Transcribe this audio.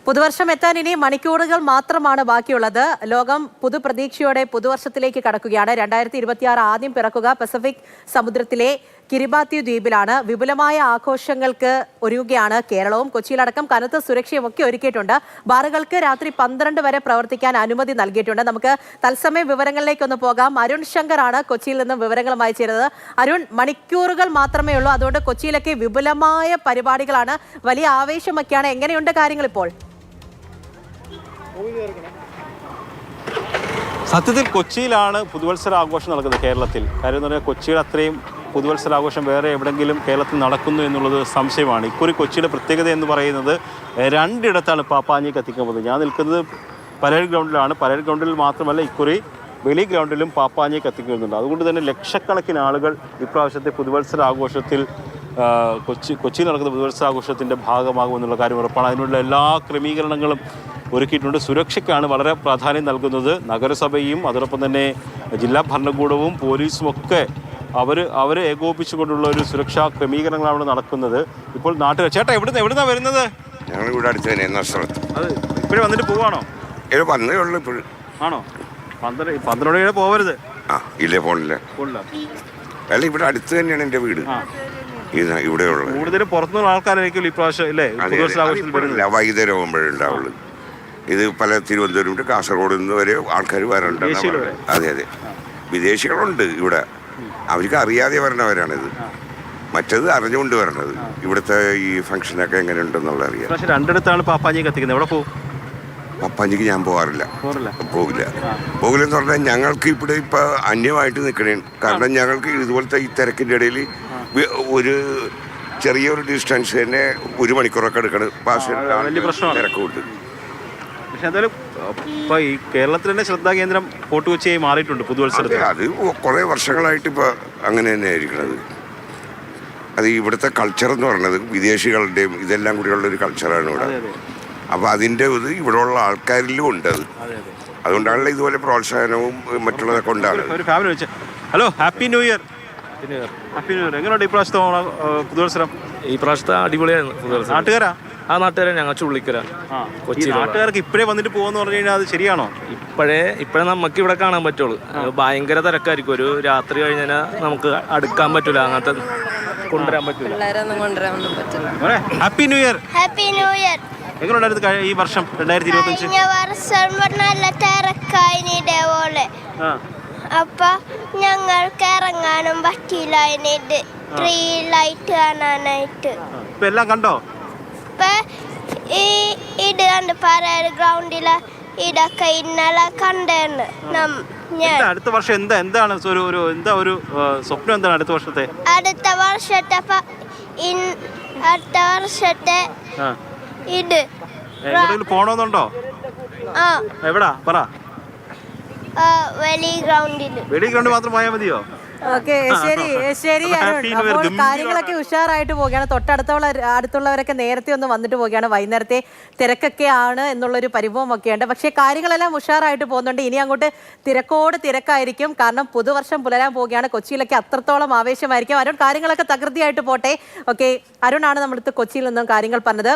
പുതുവർഷം എത്താൻ ഇനി മണിക്കൂറുകൾ മാത്രമാണ് ബാക്കിയുള്ളത്. ലോകം പുതുപ്രതീക്ഷയോടെ പുതുവർഷത്തിലേക്ക് കടക്കുകയാണ്. 2026 ആദ്യം പിറക്കുക പസഫിക് സമുദ്രത്തിലെ കിരിബാത്തി ദ്വീപിലാണ്. വിപുലമായ ആഘോഷങ്ങൾക്ക് ഒരുങ്ങുകയാണ് കേരളവും. കൊച്ചിയിലടക്കം കനത്ത സുരക്ഷയുമൊക്കെ ഒരുക്കിയിട്ടുണ്ട്. ബാറുകൾക്ക് രാത്രി 12 വരെ പ്രവർത്തിക്കാൻ അനുമതി നൽകിയിട്ടുണ്ട്. നമുക്ക് തത്സമയ വിവരങ്ങളിലേക്കൊന്ന് പോകാം. അരുൺ ശങ്കറാണ് കൊച്ചിയിൽ നിന്ന് വിവരങ്ങളുമായി ചേരുന്നത്. അരുൺ, മണിക്കൂറുകൾ മാത്രമേ ഉള്ളൂ, അതുകൊണ്ട് കൊച്ചിയിലൊക്കെ വിപുലമായ പരിപാടികളാണ്, വലിയ ആവേശമൊക്കെയാണ്. എങ്ങനെയുണ്ട് കാര്യങ്ങൾ ഇപ്പോൾ? സത്യത്തിൽ കൊച്ചിയിലാണ് പുതുവത്സരാഘോഷം നടക്കുന്നത് കേരളത്തിൽ. കാര്യം എന്ന് പറഞ്ഞാൽ കൊച്ചിയിൽ അത്രയും പുതുവത്സരാഘോഷം വേറെ എവിടെയെങ്കിലും കേരളത്തിൽ നടക്കുന്നു എന്നുള്ളത് സംശയമാണ്. ഇക്കുറി കൊച്ചിയുടെ പ്രത്യേകത എന്ന് പറയുന്നത് രണ്ടിടത്താണ് പാപ്പാഞ്ഞി കത്തിക്കുന്നത്. ഞാൻ നിൽക്കുന്നത് പരേഡ് ഗ്രൗണ്ടിലാണ്. പരേഡ് ഗ്രൗണ്ടിൽ മാത്രമല്ല, ഇക്കുറി വെളി ഗ്രൗണ്ടിലും പാപ്പാഞ്ഞി കത്തിക്കുന്നുണ്ട്. അതുകൊണ്ട് തന്നെ ലക്ഷക്കണക്കിന് ആളുകൾ ഇപ്രാവശ്യത്തെ പുതുവത്സരാഘോഷത്തിൽ കൊച്ചിയിൽ നടക്കുന്ന പുതുവത്സരാഘോഷത്തിൻ്റെ ഭാഗമാകുമെന്നുള്ള കാര്യം ഉറപ്പാണ്. അതിനുള്ള എല്ലാ ക്രമീകരണങ്ങളും ഒരുക്കിയിട്ടുണ്ട്. സുരക്ഷയ്ക്കാണ് വളരെ പ്രാധാന്യം നൽകുന്നത്. നഗരസഭയും അതോടൊപ്പം തന്നെ ജില്ലാ ഭരണകൂടവും പോലീസും ഒക്കെ അവർ ഏകോപിപ്പിച്ചുകൊണ്ടുള്ള ഒരു സുരക്ഷാ ക്രമീകരണങ്ങളാണ് നടക്കുന്നത്. ഇപ്പോൾ നാട്ടുകാർ ചേട്ടാ എവിടുന്നാ വരുന്നത്? ഞങ്ങൾ ഇവിടെ അടുത്ത് തന്നെ എന്ന സ്ഥലത്ത്. അത് ഇപ്പോഴും വന്നിട്ട് പോവാണോ? വന്നേ ഉള്ളൂ ഇപ്പോഴും. ആണോ? 12 പോവരുത്. ഇല്ലേ, പോണില്ല. അല്ല, ഇവിടെ അടുത്ത് തന്നെയാണ് എൻ്റെ വീട്. ഇവിടെയുള്ള കൂടുതലും പുറത്തുനിന്നുള്ള ആൾക്കാരായിരിക്കും ഇപ്രാവശ്യം ഇല്ലേ വൈകുന്നേരം ആകുമ്പോഴേ ഉണ്ടാവുള്ളൂ. ഇത് പല തിരുവനന്തപുരം തൊട്ട് കാസർഗോഡ് നിന്ന് വരെ ആൾക്കാർ വരണ്ട. അതെ, വിദേശികളുണ്ട് ഇവിടെ. അവർക്ക് അറിയാതെ വരണവരാണിത്. മറ്റത് അറിഞ്ഞുകൊണ്ട് വരണത്. ഇവിടുത്തെ ഈ ഫംഗ്ഷനൊക്കെ എങ്ങനെ ഉണ്ടെന്നുള്ള അറിയാം. രണ്ടിടത്താണ് പാപ്പാഞ്ഞി കത്തിക്കുന്നത്. എവിടെ പോകും? പപ്പാഞ്ചിക്ക് ഞാൻ പോകില്ലെന്ന് പറഞ്ഞാൽ ഞങ്ങൾക്ക് ഇവിടെ ഇപ്പൊ അന്യമായിട്ട് നിൽക്കണേ. കാരണം ഞങ്ങൾക്ക് ഇതുപോലത്തെ ഈ തിരക്കിന്റെ ഇടയിൽ ഒരു ചെറിയൊരു ഡിസ്റ്റൻസ് തന്നെ 1 മണിക്കൂറൊക്കെ എടുക്കണം. തിരക്കുണ്ട്. പക്ഷെ എന്തായാലും ഇപ്പൊ ഈ കേരളത്തിൽ തന്നെ ശ്രദ്ധാകേന്ദ്രം ഫോർട്ട് കൊച്ചിയായി മാറിയിട്ടുണ്ട് പുതുവത്സരത്തിൽ. അത് കുറെ വർഷങ്ങളായിട്ട് ഇപ്പൊ അങ്ങനെ തന്നെ ആയിരിക്കണത്. അത് ഇവിടുത്തെ കൾച്ചർ എന്ന് പറയുന്നത് വിദേശികളുടെയും ഇതെല്ലാം കൂടിയുള്ള ഒരു കൾച്ചറാണ് ഇവിടെ. അപ്പൊ അതിന്റെ ഇത് ഇവിടെ ഉള്ള ആൾക്കാരിലും ഉണ്ട്. അതുകൊണ്ടാണല്ലോ ഇതുപോലെ പ്രോത്സാഹനവും മറ്റുള്ളതൊക്കെ ഉണ്ടാകുന്നത്. ഒരു ഫാമിലി വെച്ച് hello, happy new year. Happy new year. എങ്ങനെയുണ്ട് ഈ പ്രാവശ്യത്തെ പുതുവത്സരം? ഈ പ്രാവശ്യത്തെ അടിപൊളിയായിരുന്നു. നാട്ടുകാരാ? നാട്ടുകാരെ ഞങ്ങൾ ചുള്ളിക്കര. കൊച്ചി നാട്ടുകാർക്ക് ഇപ്പോഴേ വന്നിട്ട് പോകുമെന്ന് പറഞ്ഞു കഴിഞ്ഞാൽ അത് ശരിയാണോ? ഇപ്പോഴേ നമുക്ക് ഇവിടെ കാണാൻ പറ്റുള്ളൂ. ഭയങ്കര തിരക്കായിരിക്കും. ഒരു രാത്രി കഴിഞ്ഞാൽ നമുക്ക് അടുക്കാൻ പറ്റൂല, അങ്ങനത്തെ കൊണ്ടുവരാൻ പറ്റൂല. Happy new year. Happy new year. എങ്ങനെയുണ്ടായിരുന്നു ഈ വർഷം 2025? നല്ല തിരക്കായിനി ഇതേപോലെ. അപ്പൊ ഞങ്ങൾക്ക് ഇറങ്ങാനും പറ്റിയില്ല. അതിനിത് ട്രീ ലൈറ്റ് കാണാനായിട്ട്. ഇപ്പൊ എല്ലാം കണ്ടോ? ഇപ്പൊ ഇത് കണ്ട് പരേഡ് ഗ്രൗണ്ടില് ഇതൊക്കെ ഇന്നലെ കണ്ടേന്ന്. അടുത്ത വർഷം എന്താണ് ഒരു സ്വപ്നം? എന്താണ് അടുത്ത വർഷത്തെ ഇത് പോണോന്നുണ്ടോ? എവിടാ പറ. വെളി ഗ്രൗണ്ട് മാത്രം പോയാൽ മതിയോ? ഓക്കെ, ശരി അരുൺ. അപ്പോൾ കാര്യങ്ങളൊക്കെ ഉഷാറായിട്ട് പോവുകയാണ്. അടുത്തുള്ളവരൊക്കെ നേരത്തെ ഒന്ന് വന്നിട്ട് പോവുകയാണ്. വൈകുന്നേരത്തെ തിരക്കൊക്കെയാണ് എന്നുള്ളൊരു പരിഭവമൊക്കെ ഉണ്ട്. പക്ഷേ കാര്യങ്ങളെല്ലാം ഉഷാറായിട്ട് പോകുന്നുണ്ട്. ഇനി അങ്ങോട്ട് തിരക്കായിരിക്കും. കാരണം പുതുവർഷം പുലരാൻ പോവുകയാണ്. കൊച്ചിയിലൊക്കെ അത്രത്തോളം ആവേശമായിരിക്കും. അരുൺ, കാര്യങ്ങളൊക്കെ തകൃതിയായിട്ട് പോട്ടെ. ഓക്കെ, അരുണാണ് നമ്മളടുത്ത് കൊച്ചിയിൽ നിന്നും കാര്യങ്ങൾ പറഞ്ഞത്.